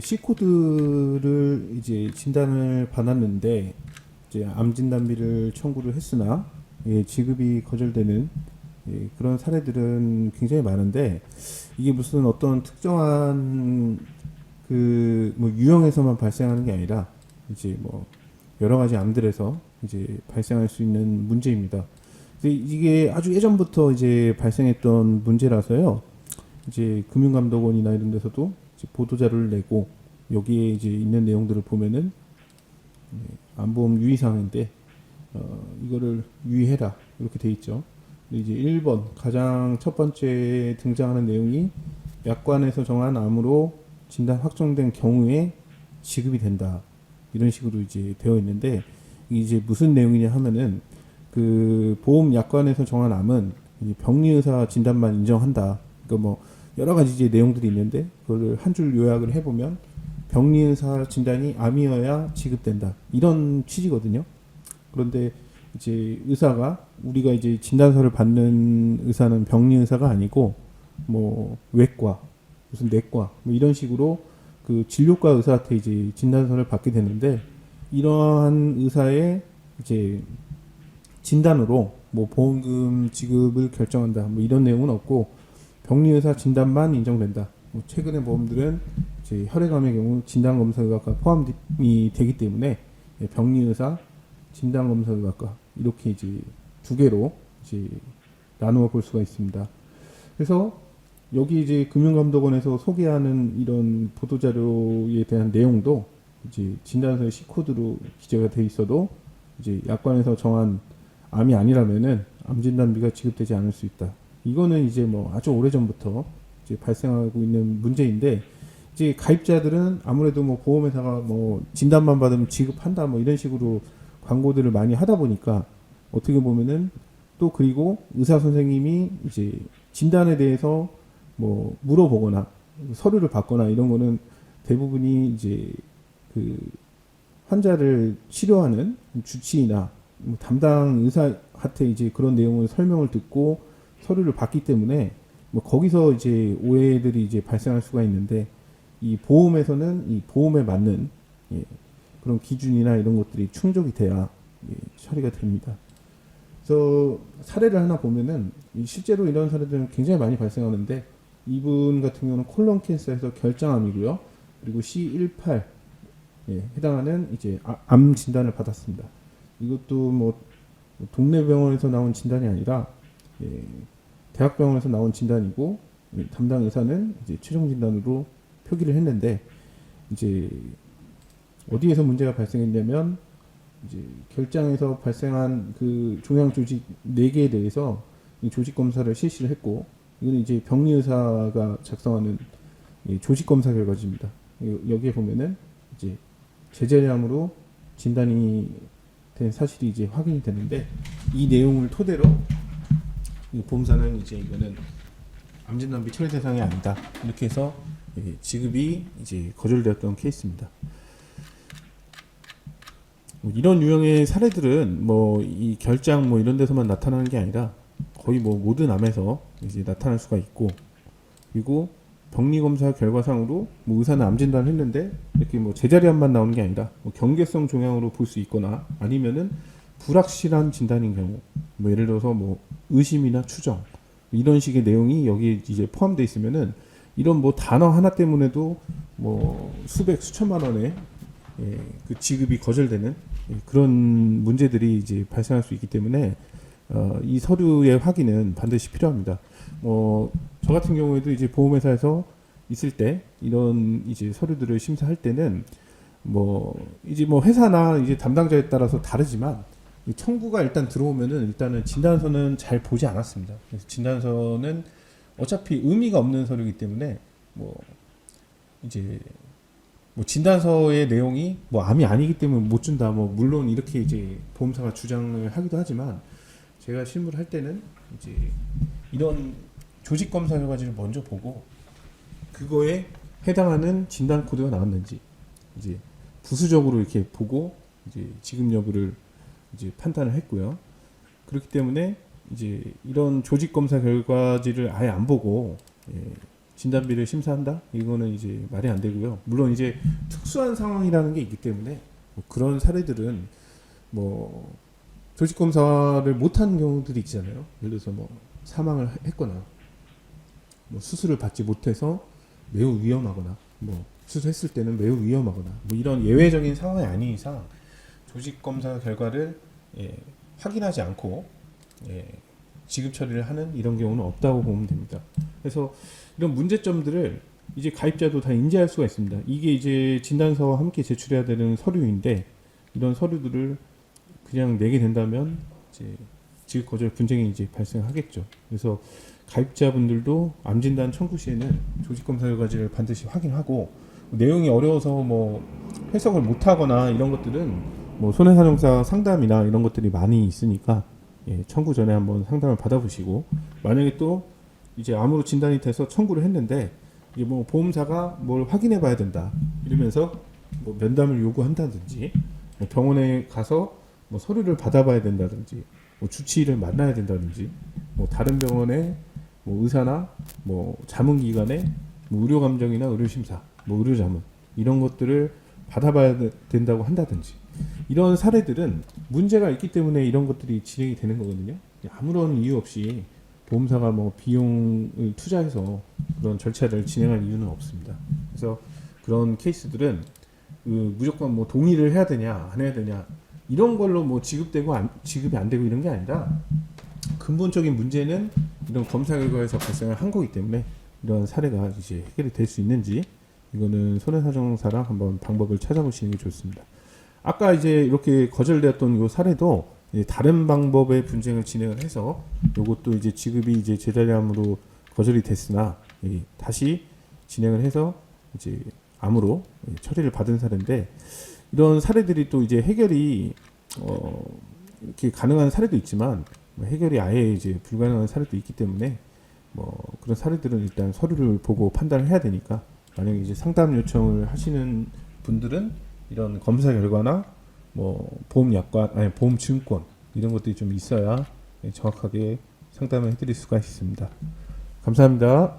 C코드를 이제 진단을 받았는데 이제 암 진단비를 청구를 했으나 지급이 거절되는 그런 사례들은 굉장히 많은데, 이게 무슨 어떤 특정한 그 뭐 유형에서만 발생하는 게 아니라 이제 뭐 여러 가지 암들에서 이제 발생할 수 있는 문제입니다. 이게 아주 예전부터 이제 발생했던 문제라서요. 이제 금융감독원이나 이런 데서도 이제 보도자료를 내고 여기에 이제 있는 내용들을 보면은 암보험 유의사항인데 이거를 유의해라 이렇게 돼 있죠. 근데 이제 1번 가장 첫 번째 등장하는 내용이 약관에서 정한 암으로 진단 확정된 경우에 지급이 된다 이런 식으로 이제 되어 있는데, 이제 무슨 내용이냐 하면은 그 보험 약관에서 정한 암은 병리의사 진단만 인정한다. 그러니까 뭐 여러 가지 이제 내용들이 있는데 그걸 한 줄 요약을 해보면 병리의사 진단이 암이어야 지급된다 이런 취지거든요. 그런데 이제 의사가, 우리가 이제 진단서를 받는 의사는 병리의사가 아니고 뭐 외과, 무슨 내과 뭐 이런 식으로 그 진료과 의사한테 이제 진단서를 받게 되는데, 이러한 의사의 이제 진단으로 뭐 보험금 지급을 결정한다 뭐 이런 내용은 없고 병리의사 진단만 인정된다. 뭐 최근의 보험들은 이제 혈액암의 경우 진단검사의학과 포함이 되기 때문에 병리의사, 진단검사의학과 이렇게 이제 두 개로 이제 나누어 볼 수가 있습니다. 그래서 여기 이제 금융감독원에서 소개하는 이런 보도자료에 대한 내용도 이제 진단서의 C코드로 기재가 돼 있어도 이제 약관에서 정한 암이 아니라면은 암 진단비가 지급되지 않을 수 있다. 이거는 이제 뭐 아주 오래전부터 이제 발생하고 있는 문제인데, 이제 가입자들은 아무래도 뭐 보험회사가 뭐 진단만 받으면 지급한다 뭐 이런 식으로 광고들을 많이 하다 보니까 어떻게 보면은 또, 그리고 의사 선생님이 이제 진단에 대해서 뭐 물어보거나 서류를 받거나 이런 거는 대부분이 이제 그 환자를 치료하는 주치의나 뭐 담당 의사한테 이제 그런 내용을 설명을 듣고 서류를 받기 때문에 뭐 거기서 이제 오해들이 이제 발생할 수가 있는데, 이 보험에서는 이 보험에 맞는 그런 기준이나 이런 것들이 충족이 돼야 처리가 됩니다. 그래서 사례를 하나 보면은 실제로 이런 사례들은 굉장히 많이 발생하는데, 이분 같은 경우는 콜론 캔서에서 결장암이고요. 그리고 C18 해당하는 이제 암 진단을 받았습니다. 이것도 뭐 동네 병원에서 나온 진단이 아니라 대학병원에서 나온 진단이고, 담당 의사는 이제 최종 진단으로 표기를 했는데, 이제 어디에서 문제가 발생했냐면 이제 결장에서 발생한 그 종양 조직 4개에 대해서 조직 검사를 실시를 했고, 이거는 이제 병리의사가 작성하는 조직 검사 결과지입니다. 여기에 보면은 이제 제재암으로 진단이 된 사실이 이제 확인이 되는데, 이 내용을 토대로 보험사는 이제 이거는 암진단비 처리 대상이 아니다 이렇게 해서 지급이 이제 거절되었던 케이스입니다. 뭐 이런 유형의 사례들은 뭐 이 결장 뭐 이런 데서만 나타나는 게 아니라 거의 뭐 모든 암에서 이제 나타날 수가 있고, 그리고 병리검사 결과상으로 뭐 의사는 암 진단을 했는데 이렇게 뭐 제자리암만 나오는 게 아니라 뭐 경계성 종양으로 볼 수 있거나, 아니면은 불확실한 진단인 경우, 뭐 예를 들어서 뭐 의심이나 추정 이런 식의 내용이 여기 이제 포함되어 있으면은 이런 뭐 단어 하나 때문에도 뭐 수백 수천만 원의 그 지급이 거절되는 그런 문제들이 이제 발생할 수 있기 때문에 이 서류의 확인은 반드시 필요합니다. 저 같은 경우에도 이제 보험회사에서 있을 때 이런 이제 서류들을 심사할 때는 이제 회사나 이제 담당자에 따라서 다르지만 청구가 일단 들어오면은 일단은 진단서는 잘 보지 않았습니다. 그래서 진단서는 어차피 의미가 없는 서류이기 때문에 이제 진단서의 내용이 암이 아니기 때문에 못 준다. 물론 이렇게 이제 보험사가 주장을 하기도 하지만, 제가 실무를 할 때는 이제 이런 조직 검사 결과지를 먼저 보고 그거에 해당하는 진단 코드가 나왔는지 이제 부수적으로 이렇게 보고 이제 지급 여부를 이제 판단을 했고요. 그렇기 때문에 이제 이런 조직 검사 결과지를 아예 안 보고 진단비를 심사한다? 이거는 이제 말이 안 되고요. 물론 이제 특수한 상황이라는 게 있기 때문에 뭐 그런 사례들은 뭐 조직 검사를 못하는 경우들이 있잖아요. 예를 들어서 뭐 사망을 했거나 뭐 수술을 받지 못해서 매우 위험하거나 뭐 수술했을 때는 매우 위험하거나 뭐 이런 예외적인 상황이 아닌 이상 조직 검사 결과를 확인하지 않고 지급 처리를 하는 이런 경우는 없다고 보면 됩니다. 그래서 이런 문제점들을 이제 가입자도 다 인지할 수가 있습니다. 이게 이제 진단서와 함께 제출해야 되는 서류인데 이런 서류들을 그냥 내게 된다면 이제 지급 거절 분쟁이 이제 발생하겠죠. 그래서 가입자분들도 암 진단 청구 시에는 조직 검사 결과지를 반드시 확인하고 내용이 어려워서 뭐 해석을 못하거나 이런 것들은 뭐 손해사정사 상담이나 이런 것들이 많이 있으니까 청구 전에 한번 상담을 받아보시고 만약에 또 이제 암으로 진단이 돼서 청구를 했는데 이게 뭐 보험사가 뭘 확인해 봐야 된다 이러면서 뭐 면담을 요구한다든지 뭐 병원에 가서 뭐 서류를 받아봐야 된다든지 뭐 주치의를 만나야 된다든지 뭐 다른 병원의 뭐 의사나 뭐 자문기관의 뭐 의료감정이나 의료심사 뭐 의료자문 이런 것들을 받아봐야 된다고 한다든지 이런 사례들은 문제가 있기 때문에 이런 것들이 진행이 되는 거거든요. 아무런 이유 없이 보험사가 뭐 비용을 투자해서 그런 절차를 진행할 이유는 없습니다. 그래서 그런 케이스들은 무조건 뭐 동의를 해야 되냐 안 해야 되냐 이런 걸로 뭐 지급되고 지급이 안 되고 이런 게 아니라 근본적인 문제는 이런 검사 결과에서 발생을 한 거기 때문에 이런 사례가 이제 해결이 될 수 있는지 이거는 손해사정사랑 한번 방법을 찾아보시는 게 좋습니다. 아까 이제 이렇게 거절되었던 요 사례도 이제 다른 방법의 분쟁을 진행을 해서 요것도 이제 지급이 이제 제자리암으로 거절이 됐으나 다시 진행을 해서 이제 암으로 처리를 받은 사례인데 이런 사례들이 또 이제 해결이 이렇게 가능한 사례도 있지만 해결이 아예 이제 불가능한 사례도 있기 때문에 뭐 그런 사례들은 일단 서류를 보고 판단을 해야 되니까 만약에 이제 상담 요청을 하시는 분들은 이런 검사 결과나 뭐 보험약관 아니 보험증권 이런 것들이 좀 있어야 정확하게 상담을 해드릴 수가 있습니다. 감사합니다.